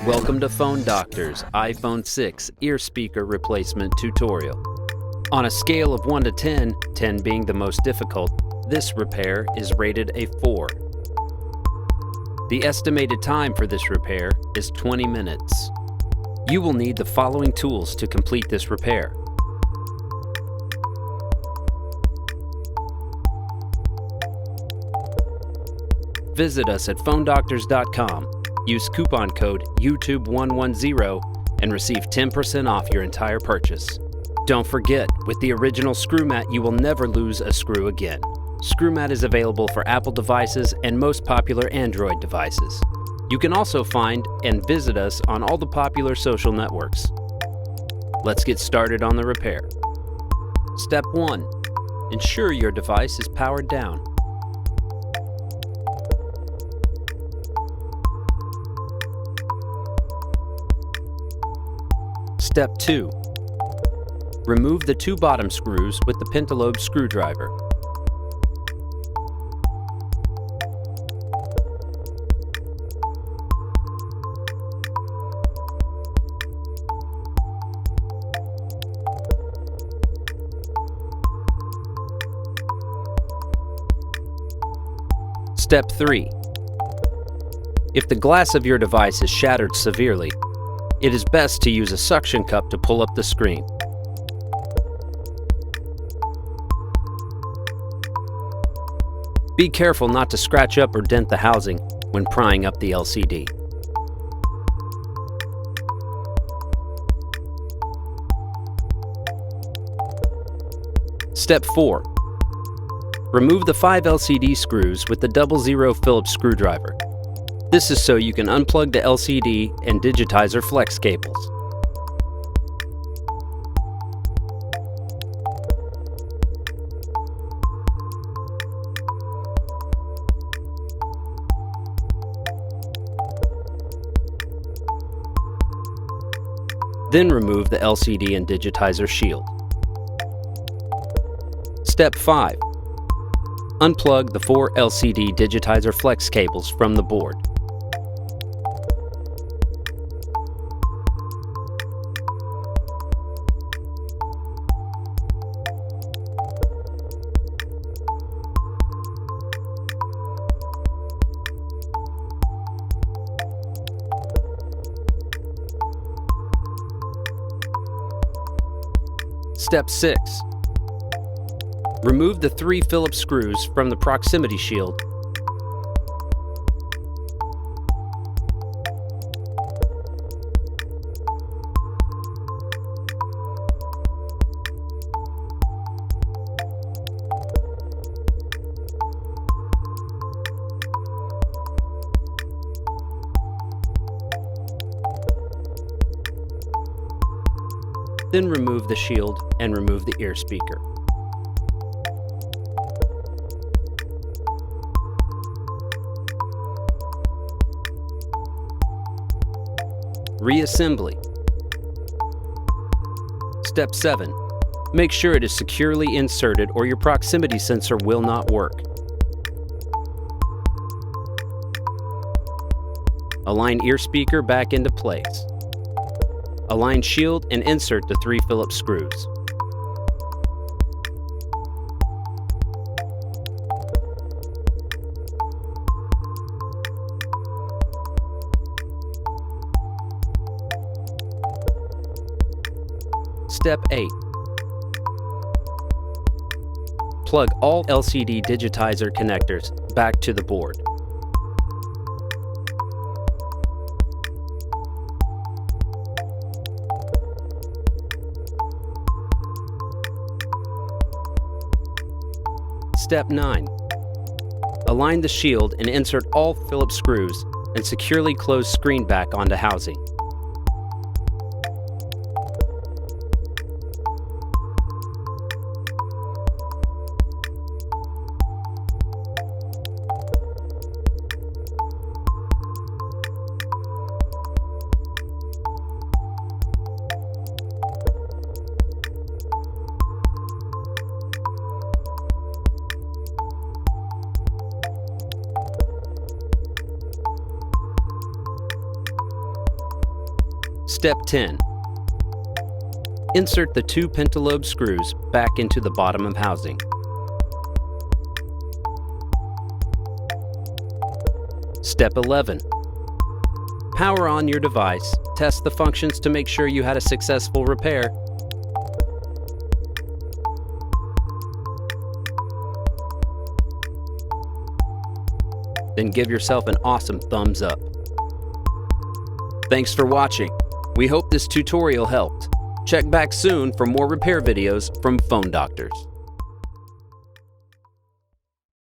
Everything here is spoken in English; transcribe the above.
Welcome to Phone Doctors iPhone 6 ear speaker replacement tutorial. On a scale of 1 to 10, 10 being the most difficult, this repair is rated a 4. The estimated time for this repair is 20 minutes. You will need the following tools to complete this repair. Visit us at PHONEDOCTORS.com. Use coupon code YouTube110 and receive 10% off your entire purchase. Don't forget, with the original screw mat, you will never lose a screw again. Screw mat is available for Apple devices and most popular Android devices. You can also find and visit us on all the popular social networks. Let's get started on the repair. Step 1. Ensure your device is powered down. Step 2. Remove the 2 bottom screws with the pentalobe screwdriver. Step 3. If the glass of your device is shattered severely, it is best to use a suction cup to pull up the screen. Be careful not to scratch up or dent the housing when prying up the LCD. Step 4. Remove the 5 LCD screws with the 00 Phillips screwdriver. This is so you can unplug the LCD and digitizer flex cables. Then remove the LCD and digitizer shield. Step 5. Unplug the 4 LCD digitizer flex cables from the board. Step 6. Remove the 3 Phillips screws from the proximity shield . Then remove the shield and remove the ear speaker. Reassembling. Step 7. Make sure it is securely inserted or your proximity sensor will not work. Align ear speaker back into place. Align shield and insert the 3 Phillips screws. Step 8. Plug all LCD digitizer connectors back to the board. Step 9. Align the shield and insert all Phillips screws and securely close screen back onto housing. Step 10. Insert the 2 pentalobe screws back into the bottom of housing. Step 11. Power on your device, test the functions to make sure you had a successful repair. Then give yourself an awesome thumbs up. Thanks for watching. We hope this tutorial helped. Check back soon for more repair videos from Phone Doctors.